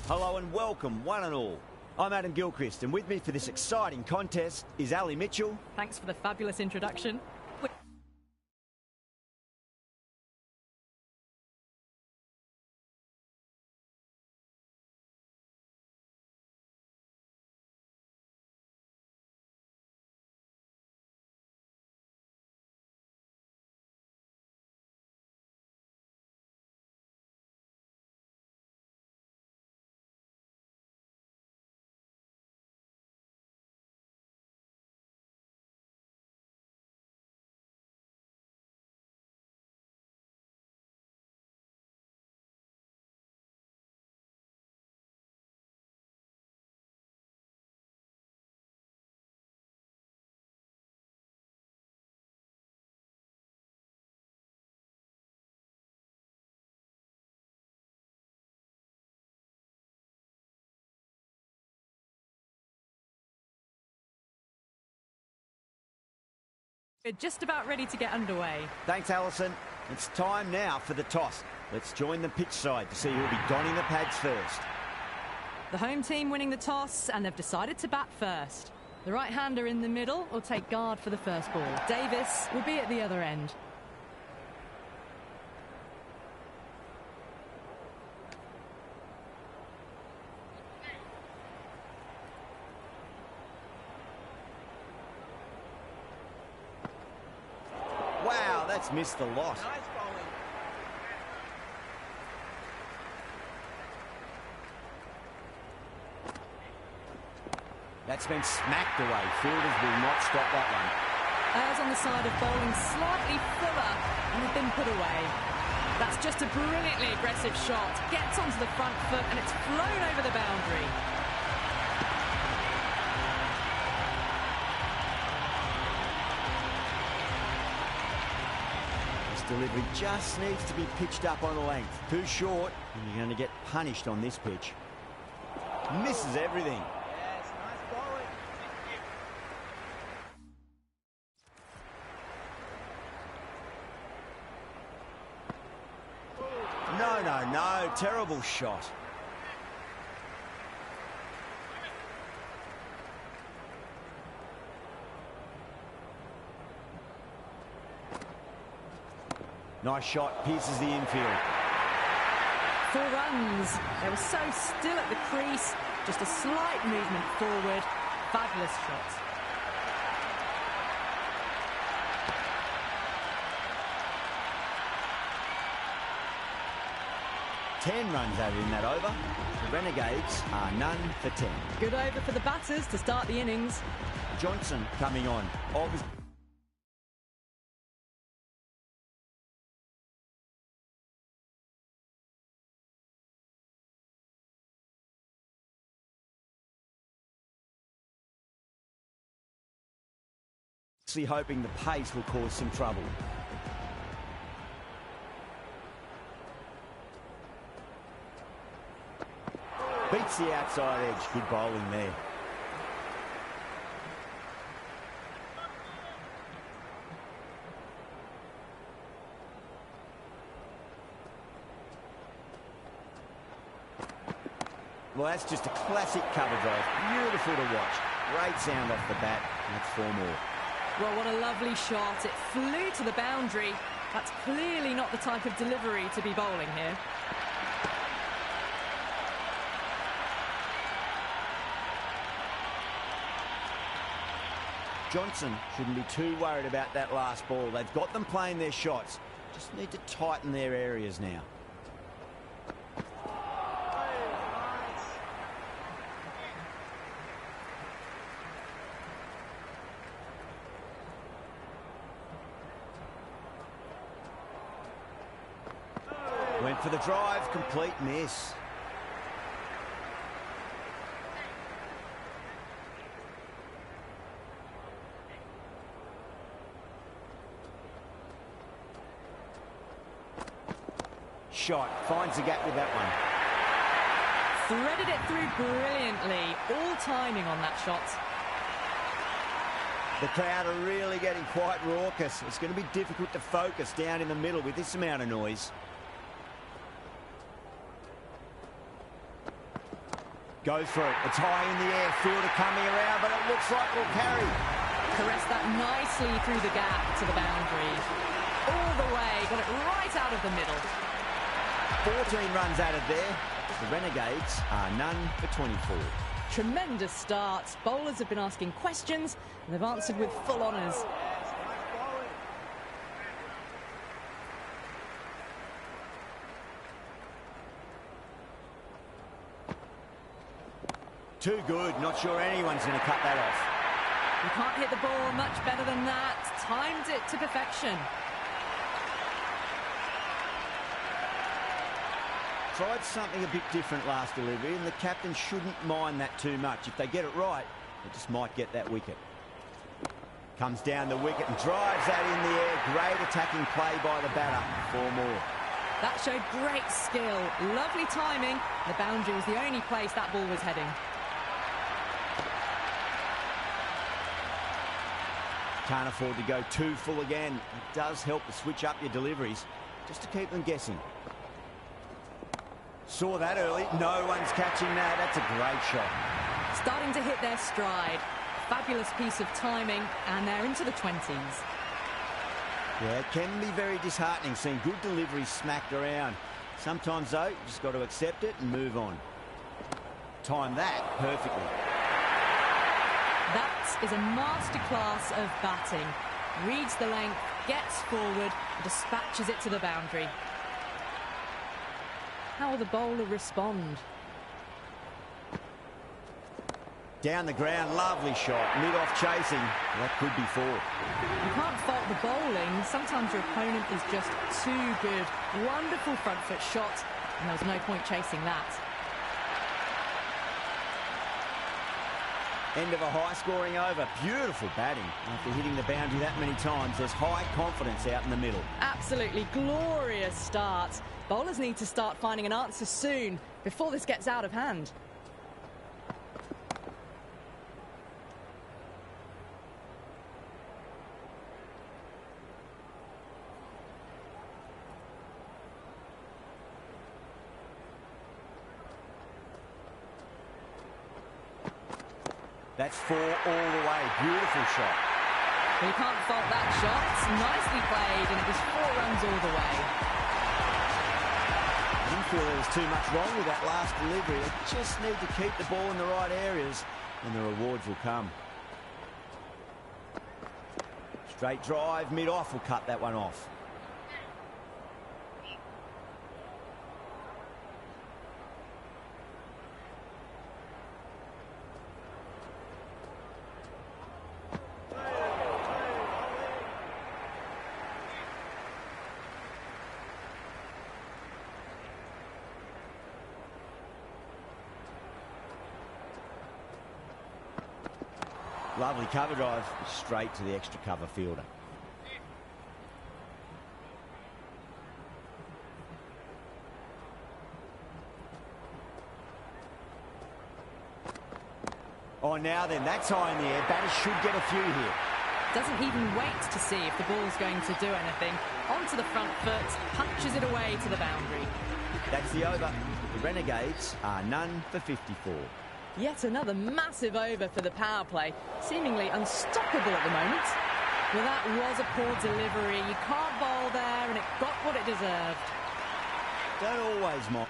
Hello and welcome, one and all. I'm Adam Gilchrist, and with me for this exciting contest is Ali Mitchell. Thanks for the fabulous introduction. We're just about ready to get underway. Thanks, Alison. It's time now for the toss. Let's join the pitch side to see who'll be donning the pads first. The home team winning the toss, and they've decided to bat first. The right-hander in the middle will take guard for the first ball. Davis will be at the other end. Wow, that's missed the lot. Nice bowling. That's been smacked away. Fielders will not stop that one. Errs on the side of bowling slightly fuller and has been put away. That's just a brilliantly aggressive shot. Gets onto the front foot and it's flown over the boundary. Delivery just needs to be pitched up on length. Too short, and you're going to get punished on this pitch. Misses everything. Yes, nice bowling. No. Terrible shot. Nice shot, pierces the infield. 4 runs. They were so still at the crease. Just a slight movement forward. Fabulous shot. Ten runs added in that over. The Renegades are none for 10. Good over for the batters to start the innings. Johnson coming on. Obviously hoping the pace will cause some trouble. Beats the outside edge. Good bowling there. Well, that's just a classic cover drive. Beautiful to watch. Great sound off the bat. That's 4 more. Well, what a lovely shot. It flew to the boundary. That's clearly not the type of delivery to be bowling here. Johnson shouldn't be too worried about that last ball. They've got them playing their shots. Just need to tighten their areas now. Went for the drive, complete miss. Shot, finds the gap with that one. Threaded it through brilliantly. All timing on that shot. The crowd are really getting quite raucous. It's going to be difficult to focus down in the middle with this amount of noise. Go for it. It's high in the air. Fielder coming around, but it looks like it'll carry. Caressed that nicely through the gap to the boundary. All the way, got it right out of the middle. 14 runs added there. The Renegades are none for 24. Tremendous start. Bowlers have been asking questions, and they've answered with full honours. Yes, nice bowling. Too good. Not sure anyone's going to cut that off. You can't hit the ball much better than that. Timed it to perfection. Tried something a bit different last delivery, and the captain shouldn't mind that too much. If they get it right, they just might get that wicket. Comes down the wicket and drives that in the air. Great attacking play by the batter. 4 more. That showed great skill. Lovely timing. The boundary was the only place that ball was heading. Can't afford to go too full again. It does help to switch up your deliveries, just to keep them guessing. Saw that early. No one's catching that. That's a great shot. Starting to hit their stride. Fabulous piece of timing, and they're into the 20s. Yeah, it can be very disheartening seeing good deliveries smacked around. Sometimes, though, you just got to accept it and move on. Time that perfectly. That is a masterclass of batting. Reads the length, gets forward, and dispatches it to the boundary. How will the bowler respond? Down the ground, lovely shot. Mid-off chasing. That could be 4. You can't fault the bowling. Sometimes your opponent is just too good. Wonderful front foot shot, and there was no point chasing that. End of a high-scoring over. Beautiful batting. After hitting the boundary that many times, there's high confidence out in the middle. Absolutely glorious start. Bowlers need to start finding an answer soon, before this gets out of hand. That's 4 all the way. Beautiful shot. Well, you can't fault that shot. It's nicely played, and it was 4 runs all the way. I didn't feel there was too much wrong with that last delivery. They just need to keep the ball in the right areas, and the rewards will come. Straight drive, mid-off will cut that one off. Lovely cover drive, straight to the extra cover fielder. Oh, now then, that's high in the air. Batters should get a few here. Doesn't even wait to see if the ball's going to do anything. Onto the front foot, punches it away to the boundary. That's the over. The Renegades are none for 54. Yet another massive over for the power play. Seemingly unstoppable at the moment. Well, that was a poor delivery. You can't bowl there, and it got what it deserved. Don't always mock.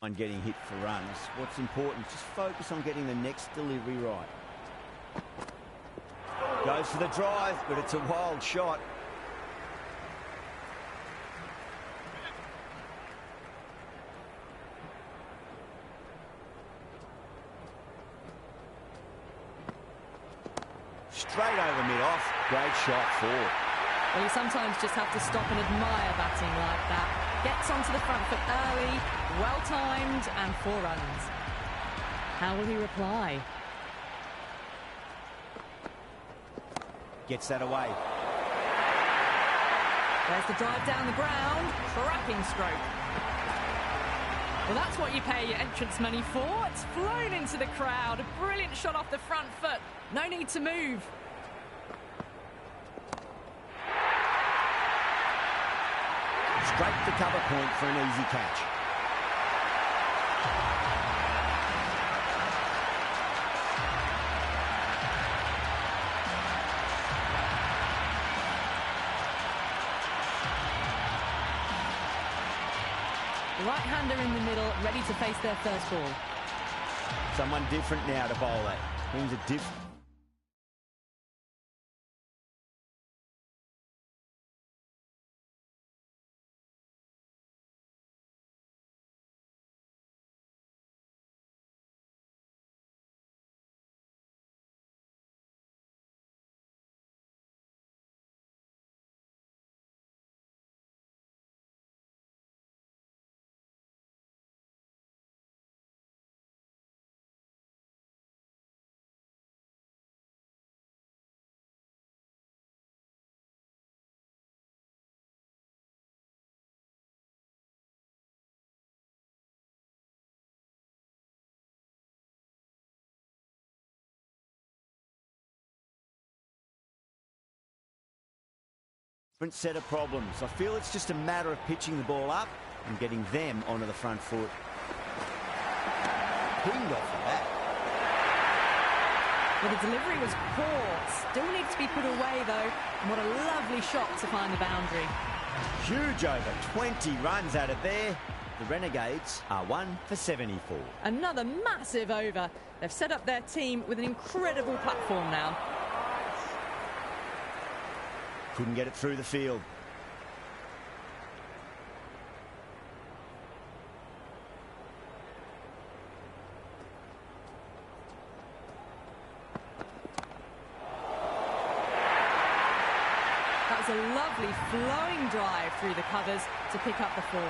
On getting hit for runs. What's important, just focus on getting the next delivery right. Goes for the drive, but it's a wild shot. Straight over mid-off. Great shot forward. Well, you sometimes just have to stop and admire batting like that. Gets onto the front foot early, well-timed, and 4 runs. How will he reply? Gets that away. There's the drive down the ground. Cracking stroke. Well, that's what you pay your entrance money for. It's flown into the crowd. A brilliant shot off the front foot. No need to move. Straight to cover point for an easy catch. The right-hander in the middle, ready to face their first ball. Someone different now to bowl at. Brings a different... Different set of problems. I feel it's just a matter of pitching the ball up and getting them onto the front foot. Pinged off of that. Well, the delivery was poor. Still needs to be put away, though. And what a lovely shot to find the boundary. Huge over. 20 runs out of there. The Renegades are 1 for 74. Another massive over. They've set up their team with an incredible platform now. Couldn't get it through the field. That was a lovely flowing drive through the covers to pick up the 4.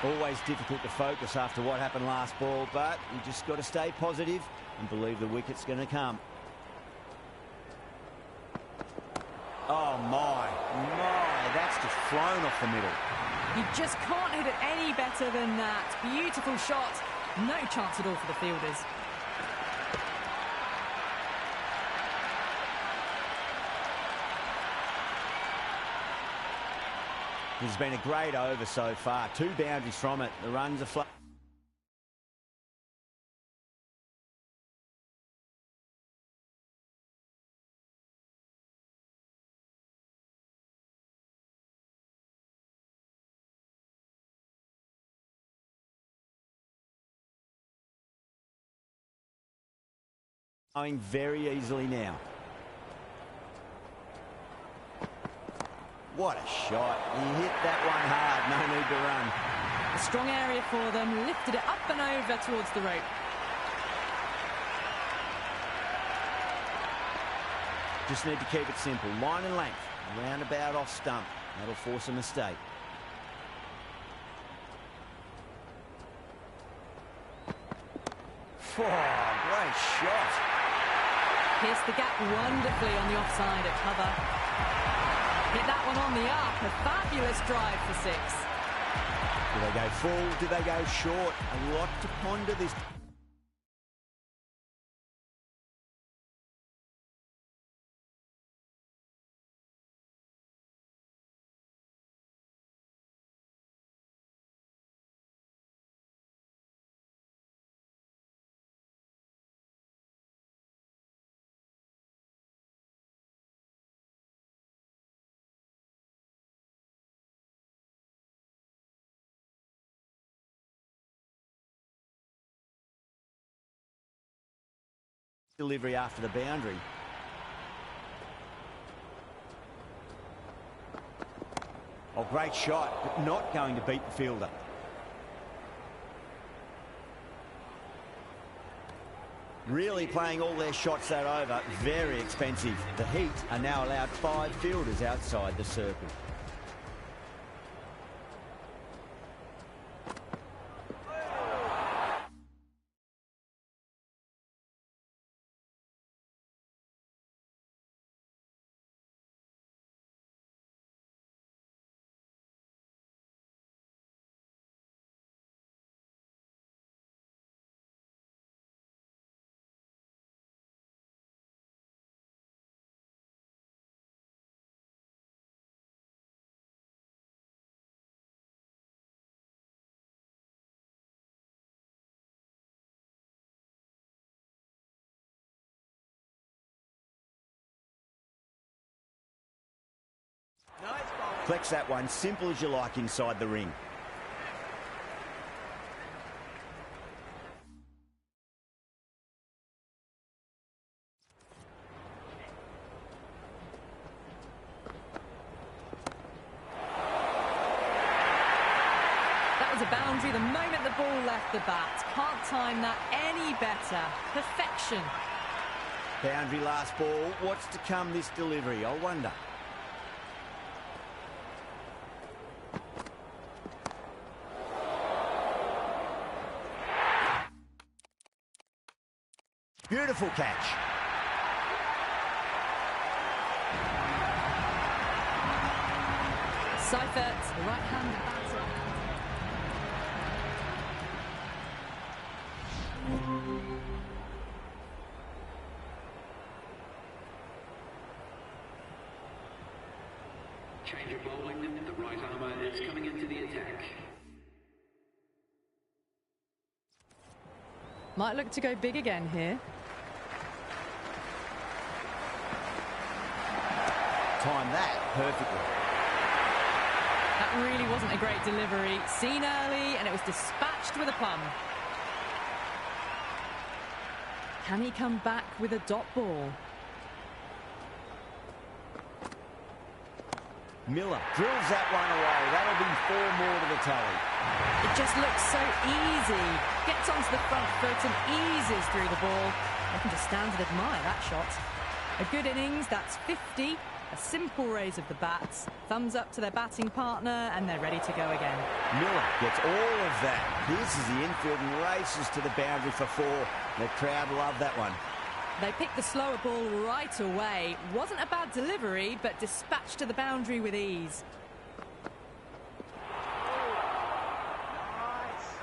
Always difficult to focus after what happened last ball, but you just got to stay positive and believe the wicket's going to come. Oh, my, that's just flown off the middle. You just can't hit it any better than that. Beautiful shot. No chance at all for the fielders. This has been a great over so far. 2 boundaries from it. The runs are flowing. Going very easily now. What a shot. He hit that one hard. No need to run. A strong area for them. Lifted it up and over towards the rope. Just need to keep it simple. Line and length. Roundabout off stump. That'll force a mistake. Oh, great shot. Pierced the gap wonderfully on the offside at cover. Hit that one on the up. A fabulous drive for 6. Do they go full? Do they go short? A lot to ponder this. delivery after the boundary. Oh, great shot, but not going to beat the fielder. Really playing all their shots that over. Very expensive. The Heat are now allowed 5 fielders outside the circle. Nice bowling. Flex that one, simple as you like inside the ring. That was a boundary the moment the ball left the bat. Can't time that any better. Perfection. Boundary last ball. What's to come this delivery, I wonder. Beautiful catch. Seifert, the right-handed batter. Change of bowling, the right armour is coming into the attack. Might look to go big again here. Time that perfectly. That really wasn't a great delivery. Seen early, and it was dispatched with a plum. Can he come back with a dot ball? Miller drills that one away. That'll be 4 more to the tally. It just looks so easy. Gets onto the front foot and eases through the ball. I can just stand and admire that shot. A good innings, that's 50. A simple raise of the bats. Thumbs up to their batting partner, and they're ready to go again. Miller gets all of that. This is the infield and races to the boundary for 4. The crowd love that one. They picked the slower ball right away. Wasn't a bad delivery, but dispatched to the boundary with ease. Nice.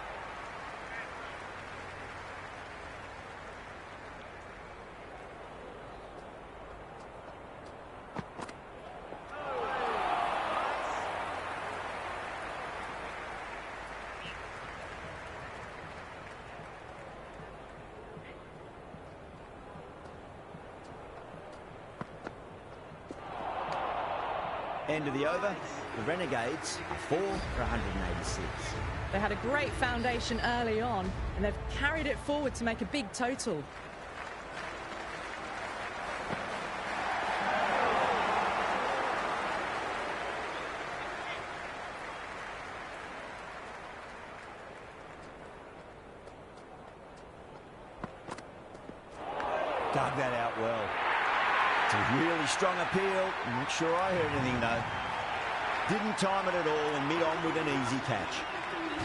End of the over. The Renegades are 4 for 186. They had a great foundation early on, and they've carried it forward to make a big total. Dug that out well. It's a really strong appeal. I'm not sure I heard anything though. Didn't time it at all and mid-on with an easy catch.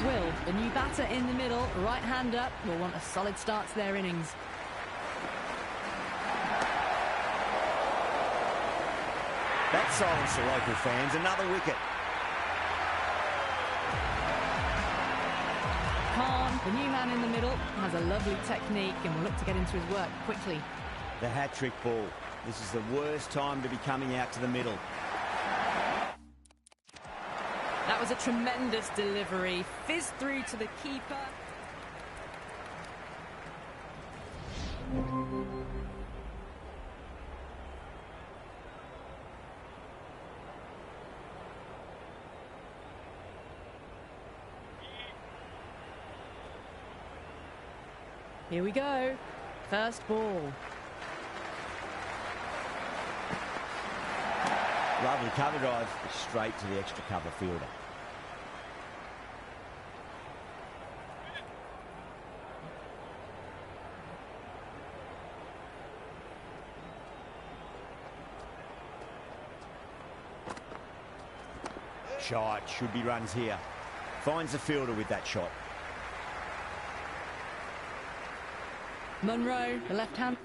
Will, the new batter in the middle, right hand up, will want a solid start to their innings. That silenced the local fans. Another wicket. Khan, the new man in the middle, has a lovely technique and will look to get into his work quickly. The hat-trick ball. This is the worst time to be coming out to the middle. That was a tremendous delivery. Fizzed through to the keeper. Here we go. First ball. Lovely cover drive, straight to the extra cover fielder. Shot, should be runs here. Finds the fielder with that shot. Munro, the left hand.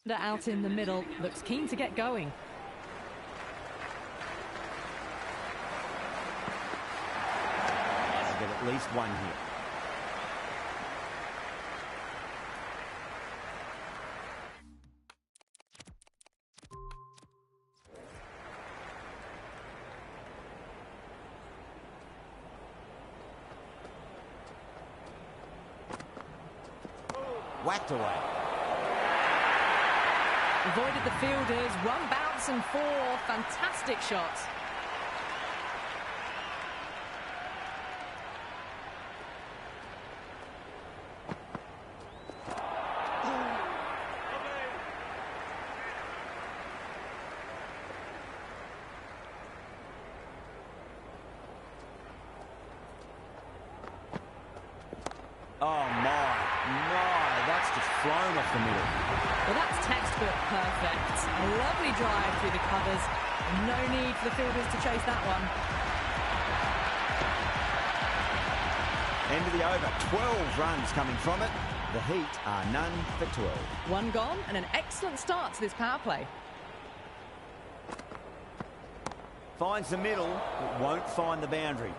Out in the middle, looks keen to get going. They'll get at least one here. Whacked away. Avoided the fielders, one bounce and four. Fantastic shots. Oh my, that's just flown off the middle. Well, that's textbook perfect. A lovely drive through the covers. No need for the fielders to chase that one. End of the over, 12 runs coming from it. The Heat are none for 12. One gone and an excellent start to this power play. Finds the middle, but won't find the boundary.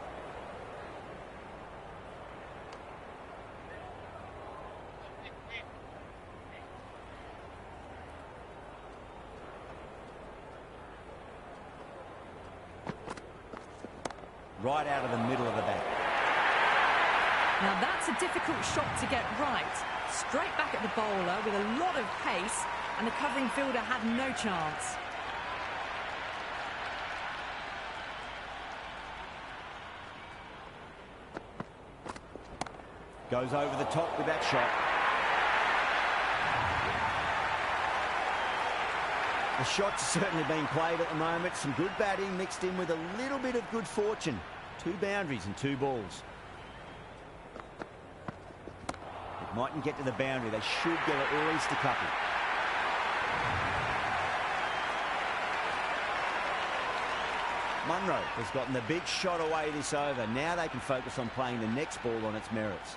Right out of the middle of the bat. Now that's a difficult shot to get right. Straight back at the bowler with a lot of pace, and the covering fielder had no chance. Goes over the top with that shot. The shot's certainly being played at the moment. Some good batting mixed in with a little bit of good fortune. 2 boundaries and 2 balls. It mightn't get to the boundary. They should get at least a couple. Munro has gotten the big shot away this over. Now they can focus on playing the next ball on its merits.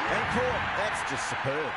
And caught. That's just superb.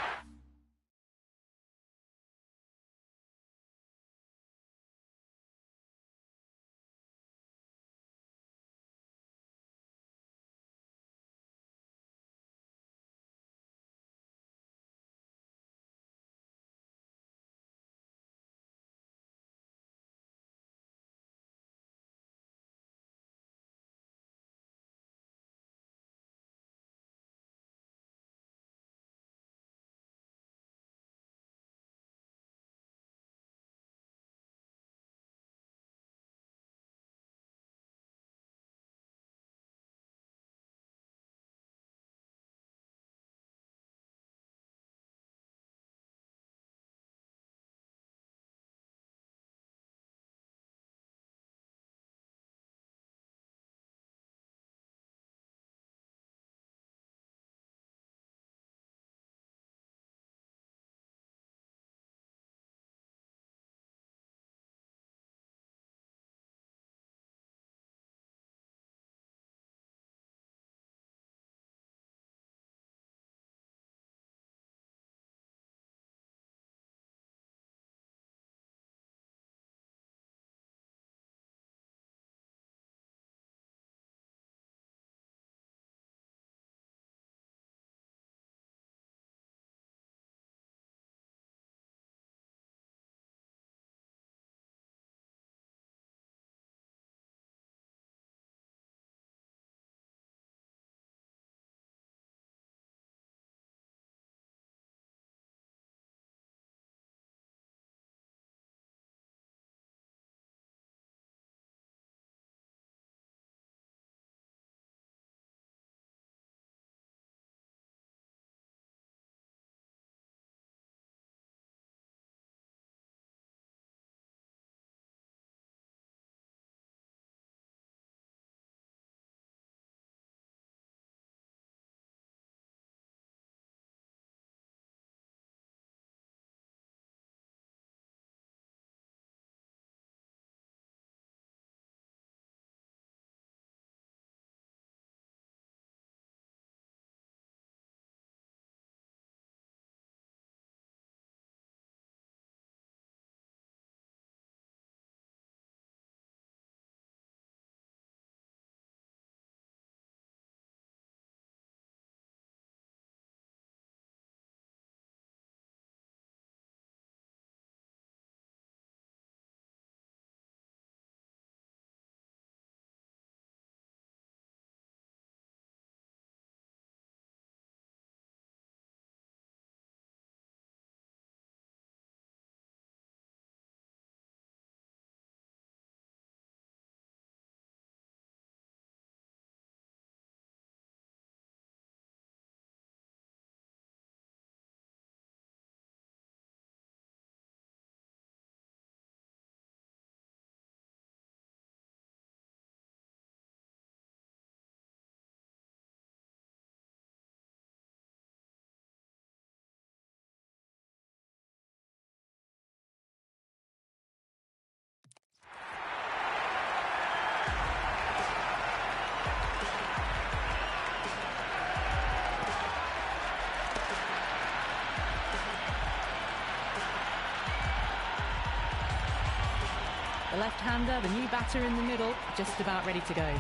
left-hander, the new batter in the middle, just about ready to go.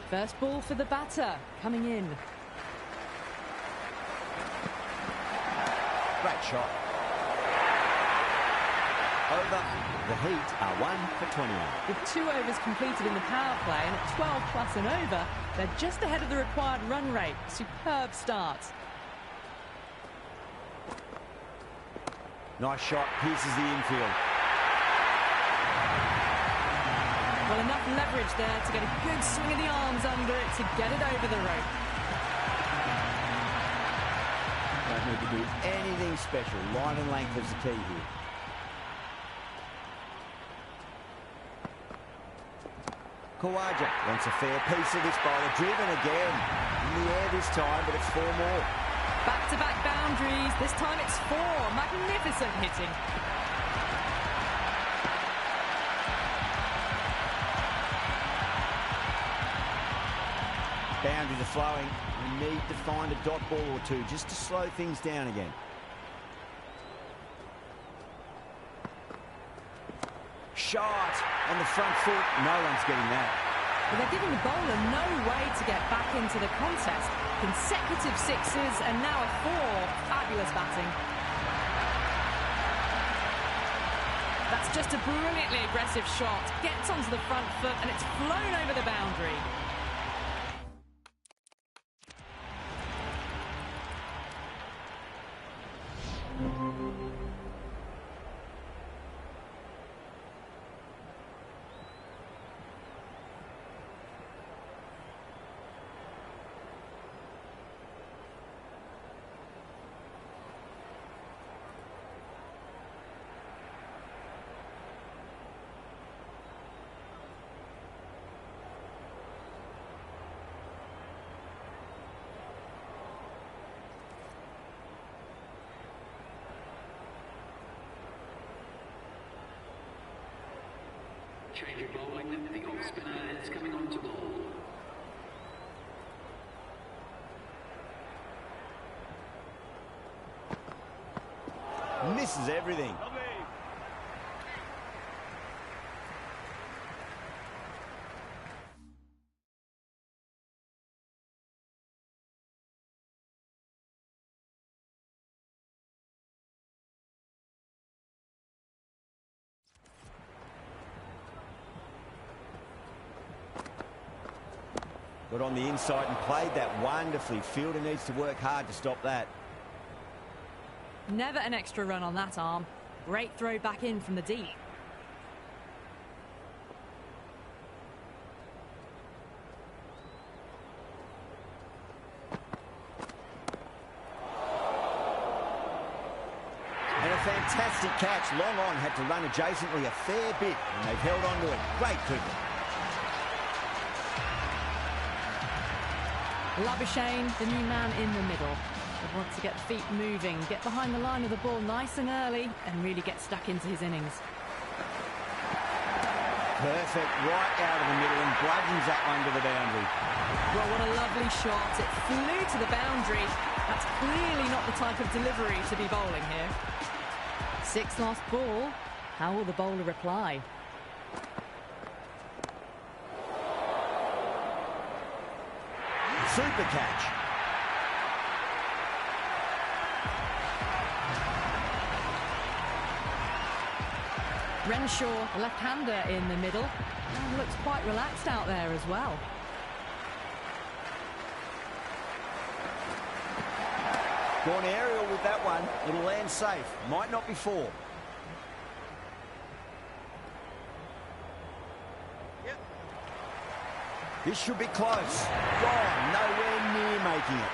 First ball for the batter, coming in. Great shot. Over. The Heat are 1 for 21. With 2 overs completed in the power play and at 12 plus and over, they're just ahead of the required run rate. Superb start. Nice shot, pierces the infield. Well, enough leverage there to get a good swing of the arms under it to get it over the rope. Don't need to do anything special. Line and length is the key here. Kawaja wants a fair piece of this bowler. Driven again. In the air this time, but it's 4 more. Back-to-back boundaries. This time it's 4. Magnificent hitting. Boundaries are flowing. We need to find a dot ball or two just to slow things down again. Shot on the front foot. No one's getting that. But they're giving the bowler no way to get back into the contest. Consecutive 6s and now a 4. Fabulous batting. That's just a brilliantly aggressive shot. Gets onto the front foot and it's flown over the boundary. Change of bowling, the off spinner is coming on to bowl. Misses everything. Got on the inside and played that wonderfully. Fielder needs to work hard to stop that. Never an extra run on that arm. Great throw back in from the deep. And a fantastic Fantastic catch. Long on had to run adjacently a fair bit, and they've held on to it. Great cricket. Labuschagne, the new man in the middle. He wants to get the feet moving, get behind the line of the ball nice and early, and really get stuck into his innings. Perfect, right out of the middle and bludgeons that one to the boundary. Well, what a lovely shot. It flew to the boundary. That's clearly not the type of delivery to be bowling here. Sixth last ball. How will the bowler reply? Super catch. Renshaw, a left-hander in the middle, and looks quite relaxed out there as well. Gone aerial with that one. It'll land safe. Might not be four. Yep. This should be close. Gone. Nowhere near making it.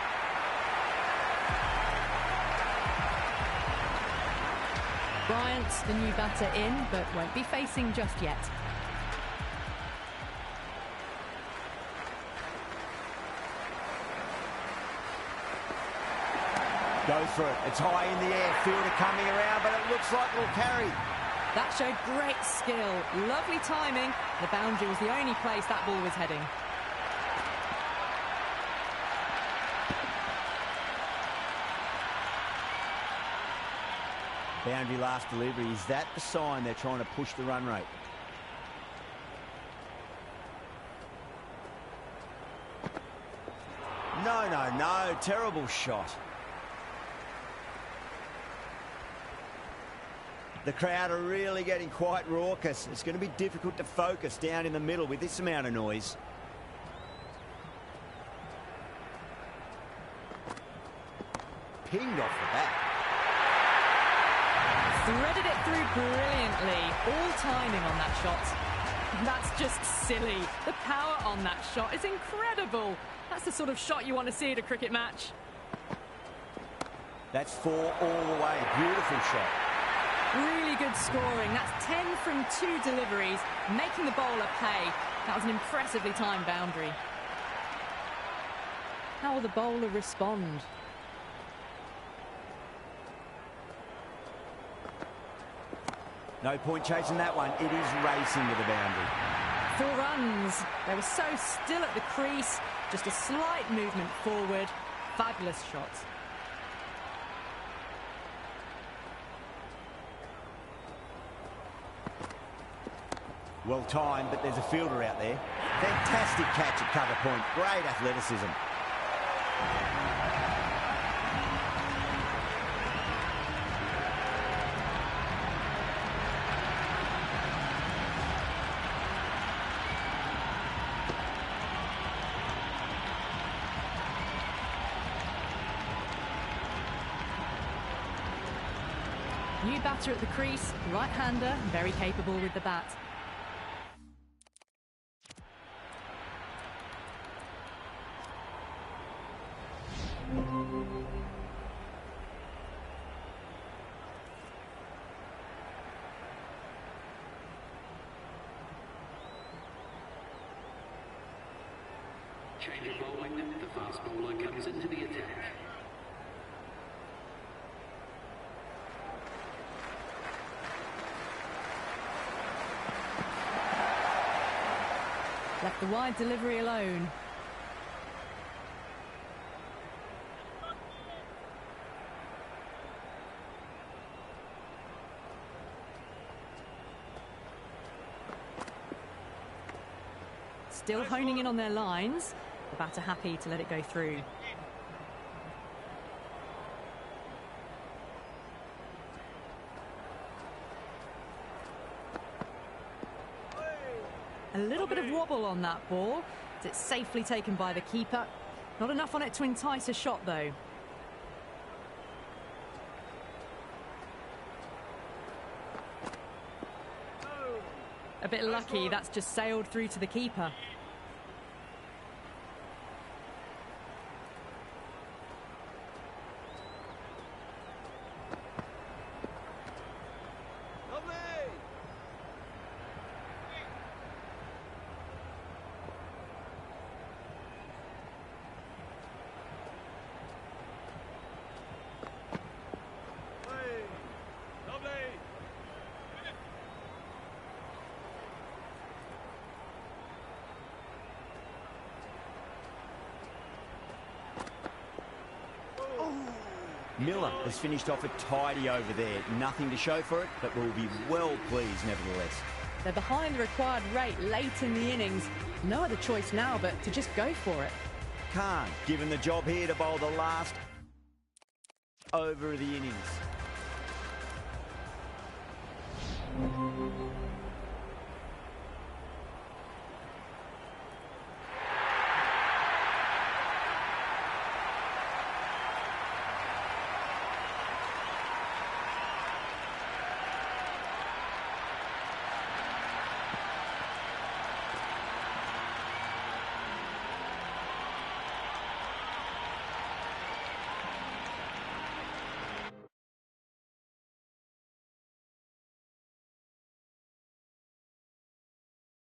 Bryant, the new batter in, but won't be facing just yet. Go for it. It's high in the air. Fielder coming around, but it looks like it'll carry. That showed great skill. Lovely timing. The boundary was the only place that ball was heading. Boundary last delivery. Is that the sign they're trying to push the run rate? No, no, no. Terrible shot. The crowd are really getting quite raucous. It's going to be difficult to focus down in the middle with this amount of noise. Pinged off the bat. Threaded it through brilliantly. All timing on that shot. That's just silly. The power on that shot is incredible. That's the sort of shot you want to see at a cricket match. That's four all the way. Beautiful shot. Really good scoring. That's 10 from 2 deliveries, making the bowler pay. That was an impressively timed boundary. How will the bowler respond? No point chasing that one. It is racing to the boundary. 4 runs. They were so still at the crease. Just a slight movement forward. Fabulous shot. Well timed, but there's a fielder out there. Fantastic catch at cover point. Great athleticism. New batter at the crease, right-hander, very capable with the bat. Change of bowling, the fast bowler comes into the attack. Left the wide delivery alone. Still honing in on their lines. The batter happy to let it go through. A little bit of wobble on that ball. It's safely taken by the keeper. Not enough on it to entice a shot, though. A bit lucky, that's just sailed through to the keeper. Miller has finished off a tidy over there. Nothing to show for it, but will be well pleased nevertheless. They're behind the required rate late in the innings. No other choice now but to just go for it. Khan given the job here to bowl the last over of the innings.